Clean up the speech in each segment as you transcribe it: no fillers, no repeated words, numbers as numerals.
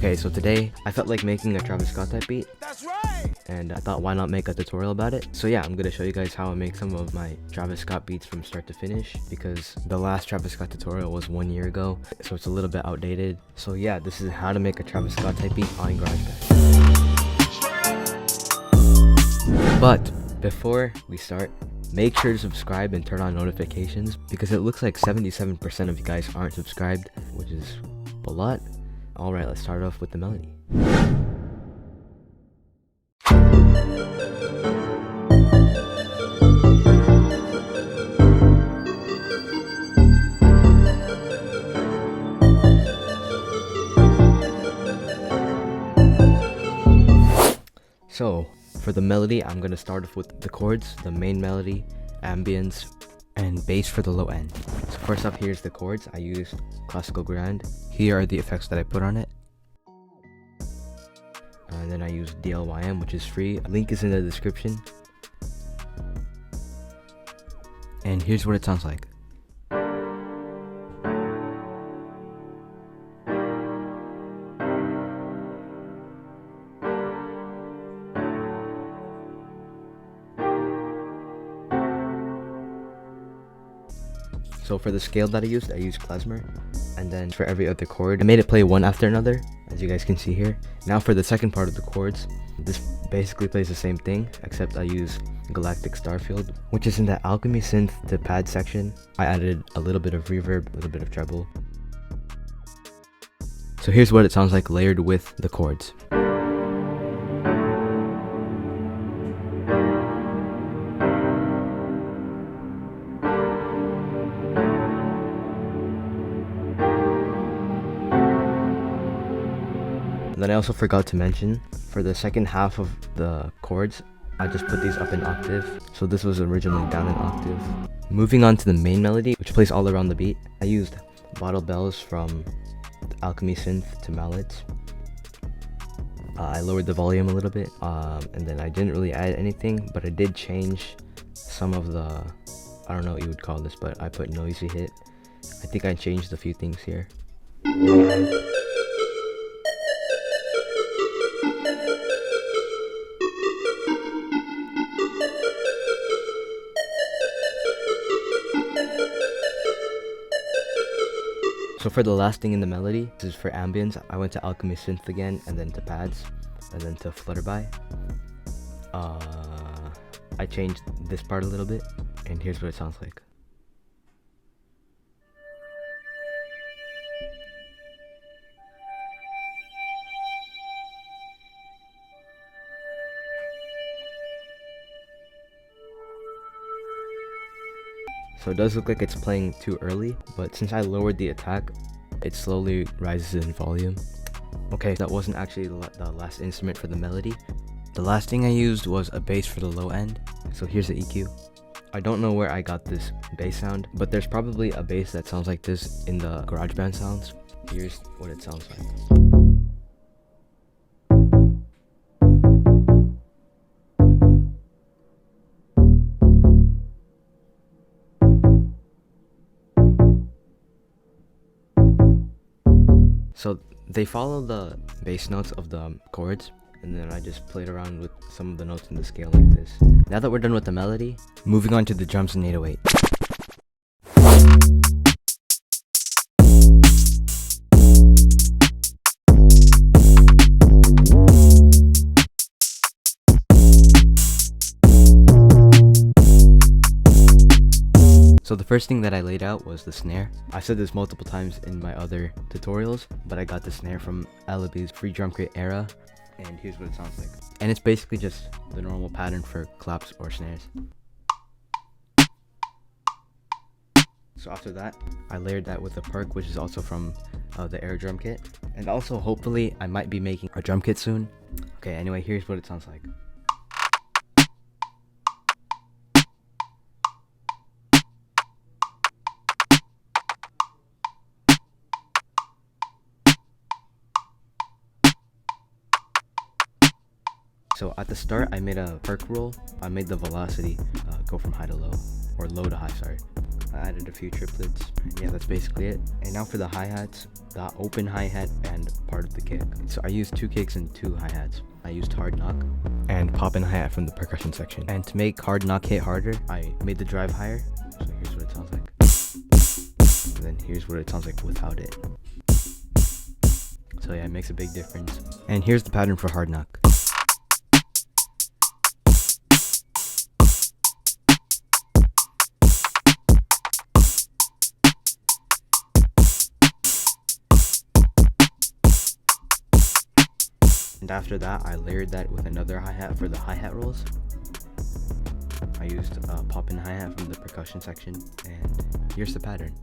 Okay, so today I felt like making a Travis Scott type beat. That's right. And I thought, why not make a tutorial about it? So yeah, I'm gonna show you guys how I make some of my Travis Scott beats from start to finish, because the last Travis Scott tutorial was 1 year ago, so it's a little bit outdated. So yeah, this is how to make a Travis Scott type beat on GarageBand. But before we start, make sure to subscribe and turn on notifications, because it looks like 77% of you guys aren't subscribed, which is a lot. Alright, let's start off with the melody. So, for the melody, I'm going to start off with the chords, the main melody, ambience, and bass for the low end. So first up, here's the chords. I use classical grand. Here are the effects that I put on it. And then I use DLYM, which is free. Link is in the description. And here's what it sounds like. So for the scale that I used klezmer, and then for every other chord, I made it play one after another, as you guys can see here. Now for the second part of the chords, this basically plays the same thing, except I use Galactic Starfield, which is in the Alchemy Synth to pad section. I added a little bit of reverb, a little bit of treble. So here's what it sounds like layered with the chords. And then I also forgot to mention, for the second half of the chords, I just put these up an octave. So this was originally down an octave. Moving on to the main melody, which plays all around the beat, I used bottle bells from Alchemy Synth to mallets. I lowered the volume a little bit, and then I didn't really add anything, but I did change some of the, I don't know what you would call this, but I put noisy hit. I think I changed a few things here. So for the last thing in the melody, this is for ambience. I went to Alchemy Synth again, and then to pads, and then to Flutterby. I changed this part a little bit, and here's what it sounds like. So it does look like it's playing too early, but since I lowered the attack, it slowly rises in volume. Okay, that wasn't actually the last instrument for the melody. The last thing I used was a bass for the low end. So here's the EQ. I don't know where I got this bass sound, but there's probably a bass that sounds like this in the GarageBand sounds. Here's what it sounds like. So they follow the bass notes of the chords, and then I just played around with some of the notes in the scale like this. Now that we're done with the melody, moving on to the drums and 808. So the first thing that I laid out was the snare. I said this multiple times in my other tutorials, but I got the snare from Alibi's free drum kit era, and here's what it sounds like. And it's basically just the normal pattern for claps or snares. So after that, I layered that with a perk, which is also from the Air drum kit. And also, hopefully, I might be making a drum kit soon. Okay, anyway, here's what it sounds like. So at the start, I made a perk roll. I made the velocity go from high to low, or low to high, sorry. I added a few triplets. Yeah, that's basically it. And now for the hi-hats, the open hi-hat and part of the kick. So I used 2 kicks and 2 hi-hats. I used hard knock and pop in hi-hat from the percussion section. And to make hard knock hit harder, I made the drive higher. So here's what it sounds like. And then here's what it sounds like without it. So yeah, it makes a big difference. And here's the pattern for hard knock. And after that, I layered that with another hi-hat for the hi-hat rolls. I used a pop-in hi-hat from the percussion section, and here's the pattern.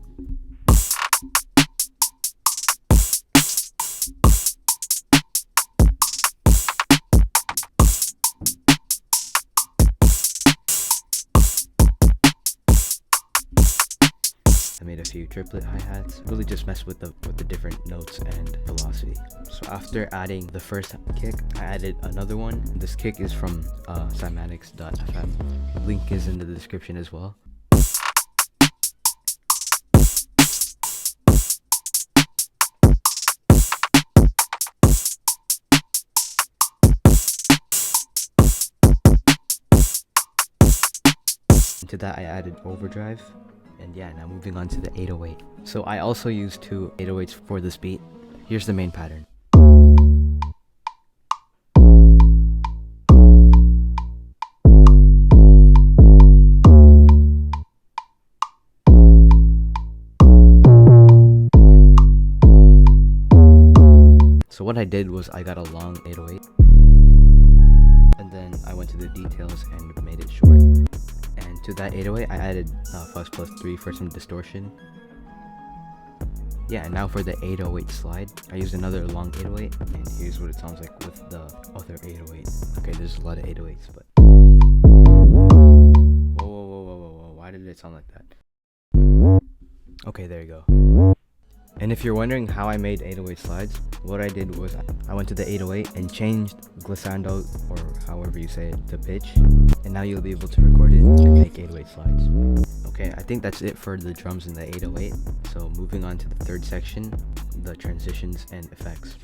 I made a few triplet hi-hats, really just messed with the different notes and velocity. So after adding the first kick, I added another one. This kick is from cymatics.fm. Link is in the description as well. To that I added overdrive. And yeah, now moving on to the 808. So I also used 2 808s for this beat. Here's the main pattern. So what I did was I got a long 808. And then I went to the details and made it short. And to that 808, I added fuzz plus 3 for some distortion. Yeah, and now for the 808 slide, I used another long 808, and here's what it sounds like with the other 808. Okay, there's a lot of 808s, but... Whoa, why did it sound like that? Okay, there you go. And if you're wondering how I made 808 slides, what I did was I went to the 808 and changed glissando, or however you say it, to pitch. And now you'll be able to record it and make 808 slides. Okay, I think that's it for the drums in the 808. So moving on to the third section, the transitions and effects.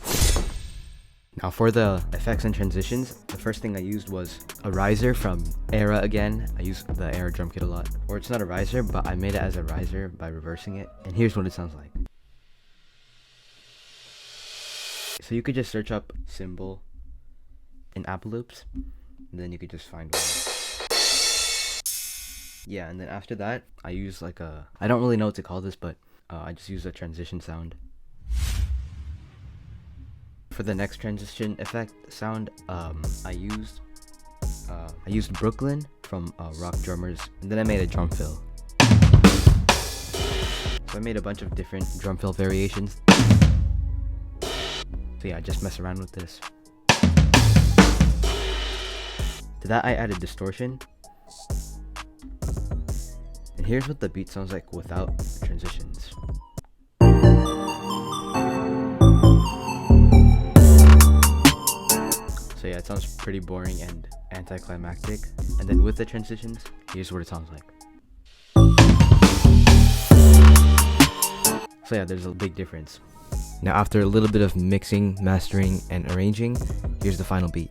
Now for the effects and transitions, the first thing I used was a riser from Era again. I use the Era drum kit a lot. Or it's not a riser, but I made it as a riser by reversing it. And here's what it sounds like. So you could just search up cymbal in Apple Loops, and then you could just find one. Yeah, and then after that, I use like a, I don't really know what to call this, but I just use a transition sound. For the next transition effect sound, I used Brooklyn from Rock Drummers, and then I made a drum fill. So I made a bunch of different drum fill variations. So yeah, I just mess around with this. To that I added distortion. And here's what the beat sounds like without transitions. So yeah, it sounds pretty boring and anticlimactic. And then with the transitions, here's what it sounds like. So yeah, there's a big difference. Now after a little bit of mixing, mastering, and arranging, here's the final beat.